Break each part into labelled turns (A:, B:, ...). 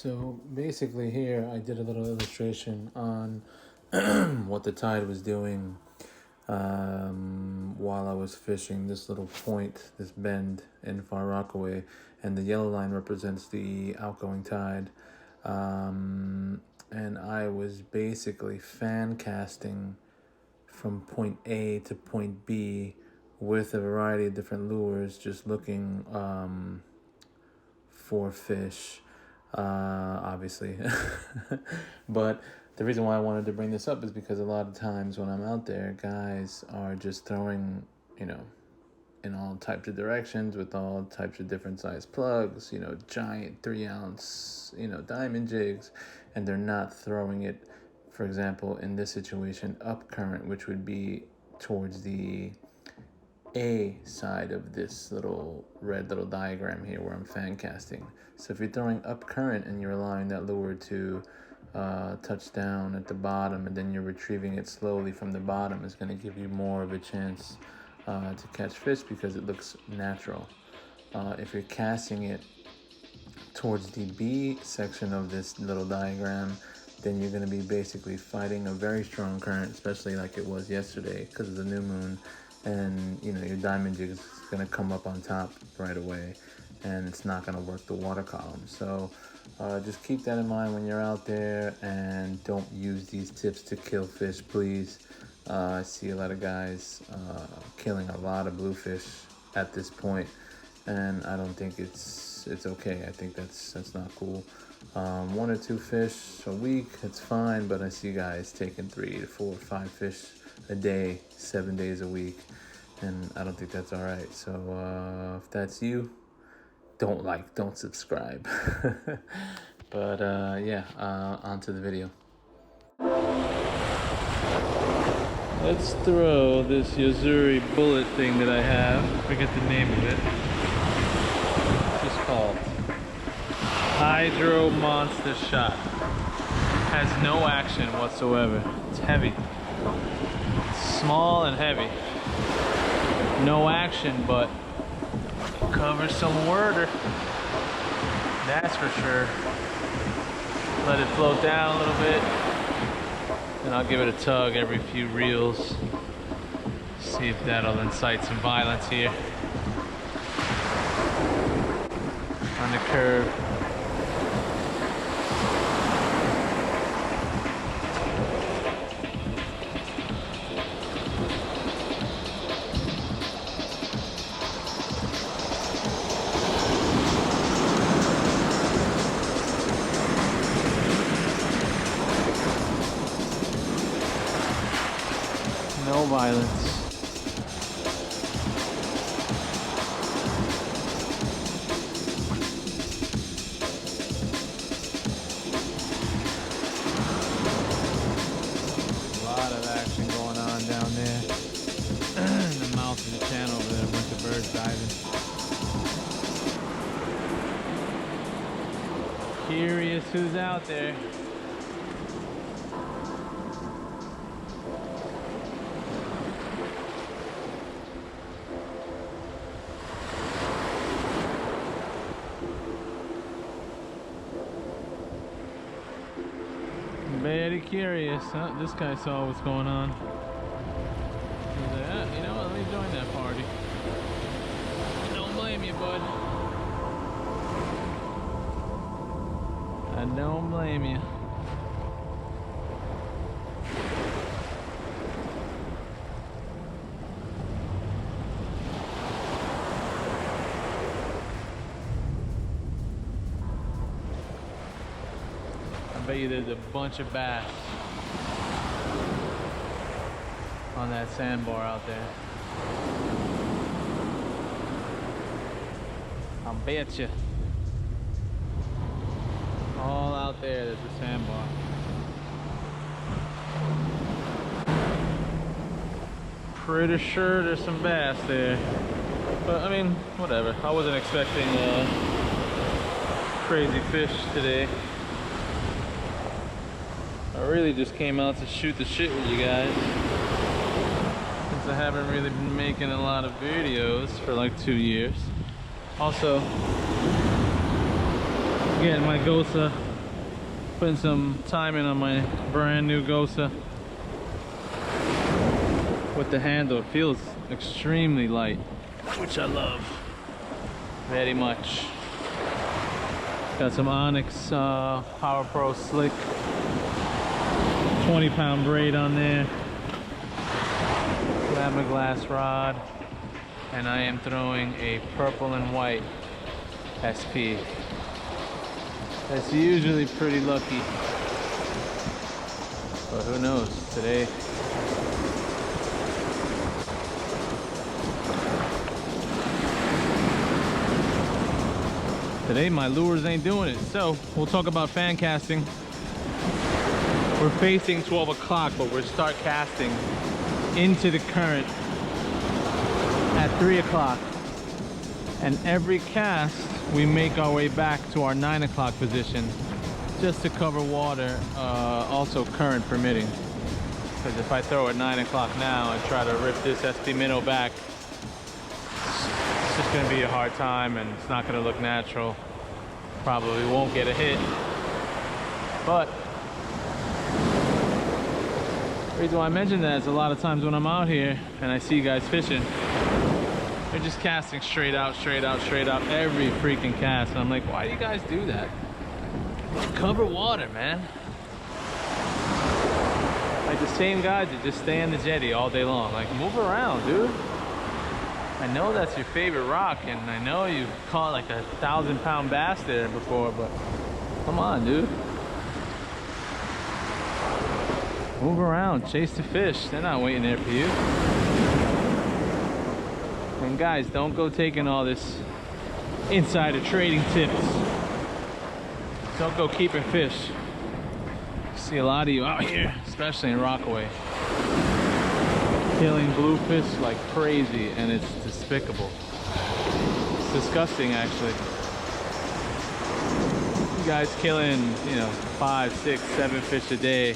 A: So basically here I did a little illustration on what the tide was doing while I was fishing this little point, this bend in Far Rockaway, and the yellow line represents the outgoing tide. And I was basically fan casting from point A to point B with a variety of different lures, just looking for fish, obviously. But the reason why I wanted to bring this up is because a lot of times when I'm out there, guys are just throwing, in all types of directions with all types of different size plugs, giant 3-ounce, diamond jigs, and they're not throwing it, for example, in this situation, up current, which would be towards the A side of this little red little diagram here where I'm fan casting. So if you're throwing up current and you're allowing that lure to touch down at the bottom, and then you're retrieving it slowly from the bottom, is going to give you more of a chance to catch fish because it looks natural. If you're casting it towards the B section of this little diagram, then you're going to be basically fighting a very strong current, especially like it was yesterday because of the new moon. And your diamond jig is going to come up on top right away, and it's not going to work the water column. So just keep that in mind when you're out there, and don't use these tips to kill fish, please. I see a lot of guys killing a lot of bluefish at this point, and I don't think it's okay. I think that's not cool. 1 or 2 fish a week, it's fine, but I see guys taking 3 to 4 or 5 fish a day, 7 days a week, and I don't think that's all right. So if that's you, don't subscribe. But on to the video. Let's throw this Yuzuri bullet thing that I have. I forget the name of it. It's just called Hydro Monster Shot. Has no action whatsoever. It's heavy. It's small and heavy. No action, but covers some water. That's for sure. Let it float down a little bit, and I'll give it a tug every few reels. See if that'll incite some violence here on the curve. No violence. A lot of action going on down there. In the mouth of the channel over there, a bunch of birds diving. Curious who's out there. Very curious. Huh? This guy saw what's going on. He's like, you know what, let me join that party. I don't blame you, bud. I don't blame you. I bet you there's a bunch of bass on that sandbar out there. I'll bet you. All out there, there's a sandbar. Pretty sure there's some bass there. But I mean, whatever. I wasn't expecting crazy fish today. I really just came out to shoot the shit with you guys, since I haven't really been making a lot of videos for like 2 years. Also, getting my Gosa Putting some time in on my brand new Gosa. With the handle, it feels extremely light, which I love very much. Got some Onyx Power Pro Slick 20-pound braid on there. Glass rod, and I am throwing a purple and white SP. That's usually pretty lucky, but who knows today. Today my lures ain't doing it. So we'll talk about fan casting. We're facing 12 o'clock, but we'll start casting into the current at 3 o'clock. And every cast, we make our way back to our 9 o'clock position just to cover water, also current permitting. Because if I throw at 9 o'clock now and try to rip this SP minnow back, it's just gonna be a hard time and it's not gonna look natural. Probably won't get a hit. But the reason why I mentioned that is a lot of times when I'm out here and I see guys fishing, they're just casting straight out every freaking cast. And I'm like, why do you guys do that? Cover water, man. Like the same guys that just stay on the jetty all day long. Like, move around, dude. I know that's your favorite rock, and I know you've caught like 1,000-pound bass there before, but come on, dude. Move around, chase the fish. They're not waiting there for you. And guys, don't go taking all this insider trading tips. Don't go keeping fish. See a lot of you out here, especially in Rockaway, killing bluefish like crazy, and it's despicable. It's disgusting, actually. You guys killing, you know, 5, 6, 7 fish a day,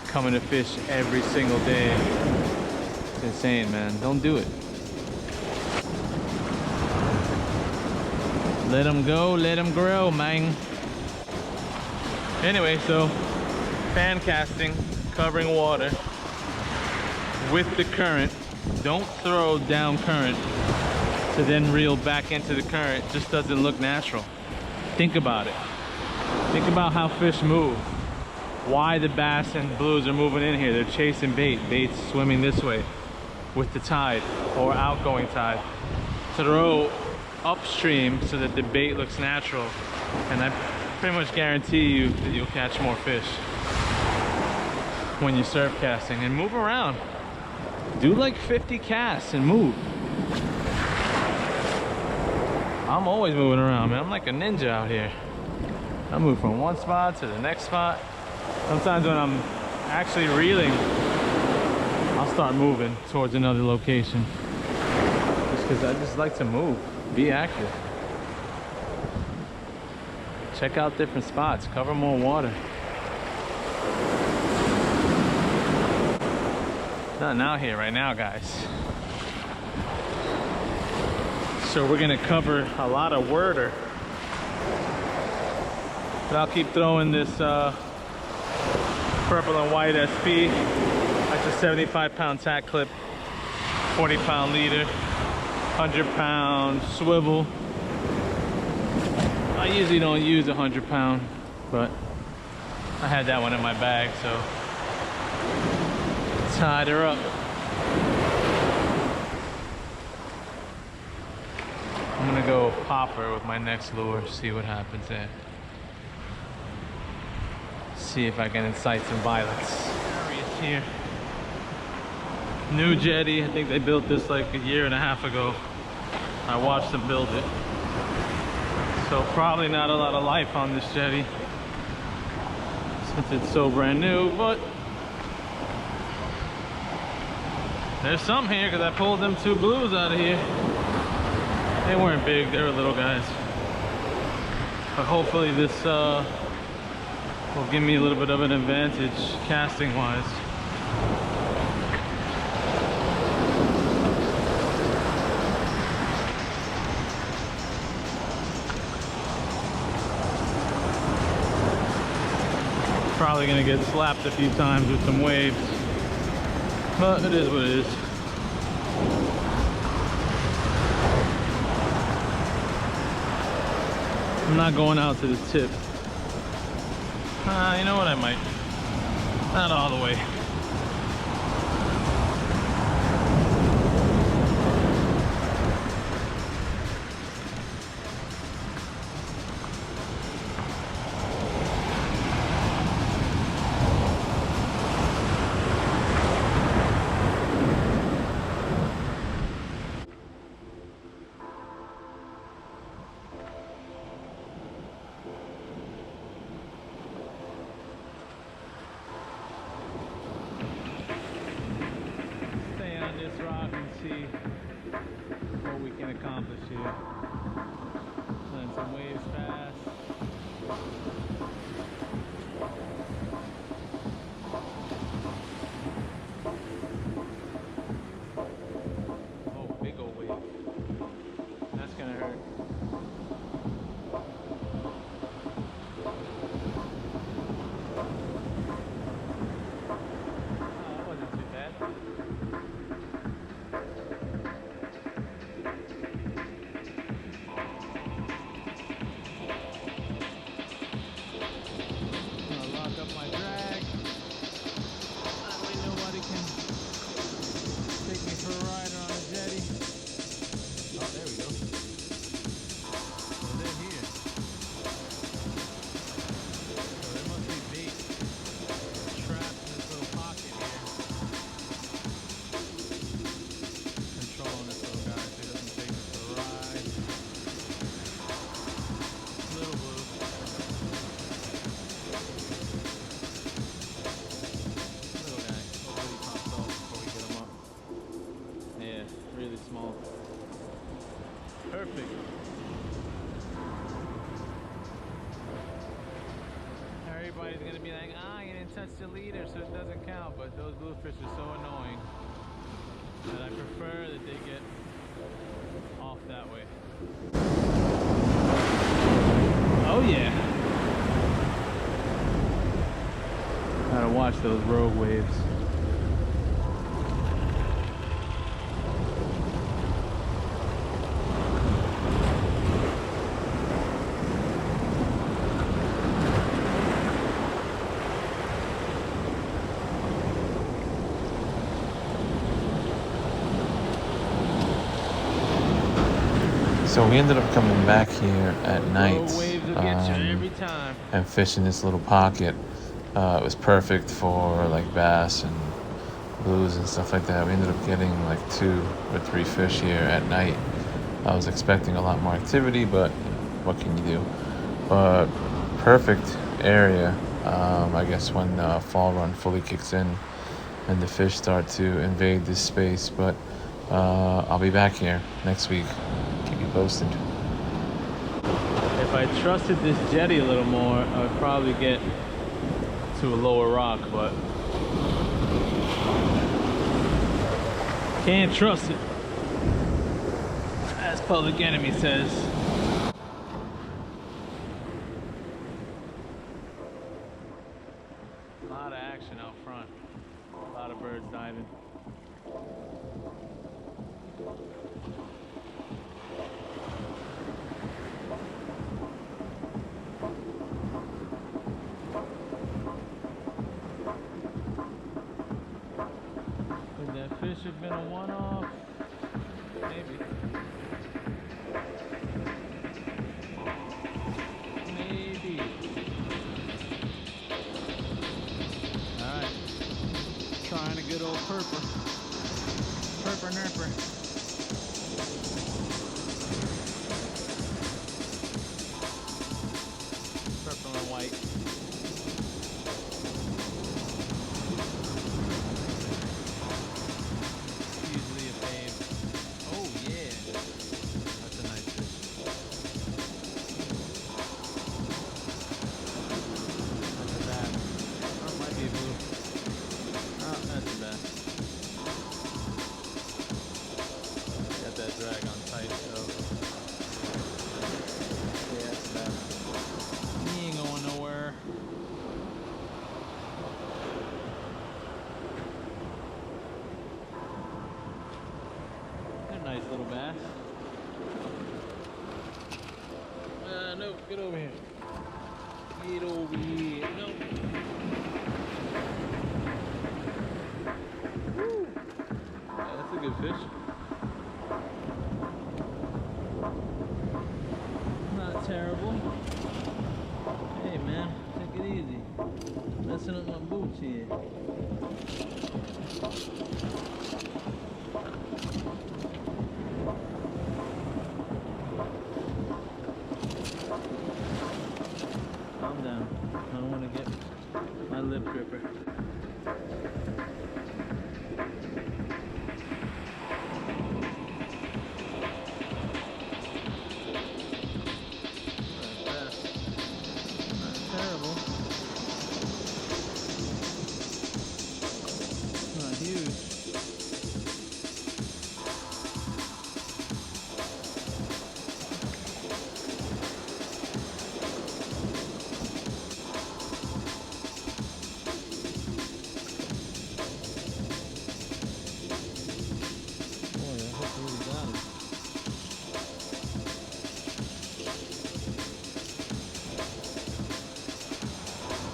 A: coming to fish every single day. It's insane, man. Don't do it. Let them go, let them grow, man. Anyway, so fan casting, covering water with the current. Don't throw down current to then reel back into the current. It just doesn't look natural. Think about it. Think about how fish move. Why the bass and blues are moving in here. They're chasing bait. Bait's swimming this way with the tide or outgoing tide. Throw upstream so that the bait looks natural, and I pretty much guarantee you that you'll catch more fish when you surf casting. And move around. Do like 50 casts and move. I'm always moving around, man. I'm like a ninja out here. I move from one spot to the next spot. Sometimes when I'm actually reeling, I'll start moving towards another location. Just because I just like to move, be active. Check out different spots, cover more water. Nothing out here right now, guys. So we're gonna cover a lot of worder. But I'll keep throwing this purple and white SP. That's a 75-pound tack clip, 40-pound leader, 100-pound swivel. I usually don't use a 100-pound, but I had that one in my bag, so tied her up. I'm gonna go popper with my next lure, see what happens there. See if I can incite some violence. Here. New jetty, I think they built this like a year and a half ago. I watched them build it. So probably not a lot of life on this jetty since it's so brand new, but there's some here because I pulled them 2 blues out of here. They weren't big, they were little guys. But hopefully this will give me a little bit of an advantage casting wise.
B: Probably gonna get slapped a few times with some waves, but it is what it is. I'm not going out to the tip. You know what, I might. Not all the way. This rock and see what we can accomplish here. Letting some waves pass. Oh, big old wave. That's gonna hurt. Oh, that wasn't too bad. Small. Perfect. Everybody's gonna be like, you didn't touch the leader, so it doesn't count. But those bluefish are so annoying that I prefer that they get off that way. Oh yeah. Gotta watch those rogue waves.
A: So we ended up coming back here at night
B: and
A: fishing this little pocket. It was perfect for like bass and blues and stuff like that. We ended up getting like 2 or 3 fish here at night. I was expecting a lot more activity, but what can you do? But perfect area, I guess, when fall run fully kicks in and the fish start to invade this space. But I'll be back here next week. Keep you posted.
B: If I trusted this jetty a little more, I would probably get to a lower rock, but can't trust it, as Public Enemy says. A lot of action out front, a lot of birds diving. Could that fish have been a one-off? Maybe. Maybe. Alright. Trying a good old purper. Purper nerper. Purple and white. Usually a babe. Oh yeah. That's a nice fish. That's a bass. Oh, it might be a blue. Oh, that's a bass. nice little bass. No, get over here. Get over here. No. Woo. Yeah, that's a good fish. Not terrible. Hey man, take it easy. Messing up my boots here. Calm down. I don't want to get my lip gripper. Not terrible. Not huge.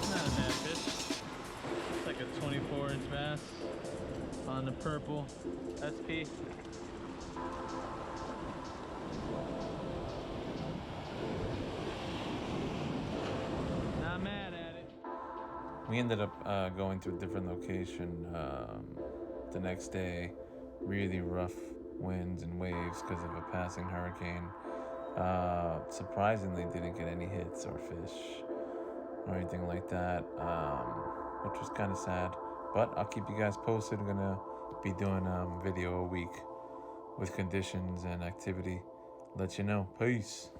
B: Not a bad fish. It's like a 24-inch bass on the purple SP. Not mad at it.
A: We ended up going to a different location the next day. Really rough winds and waves because of a passing hurricane. Surprisingly, didn't get any hits or fish or anything like that, which was kind of sad. But I'll keep you guys posted. I'm gonna be doing video a week with conditions and activity. Let you know. Peace.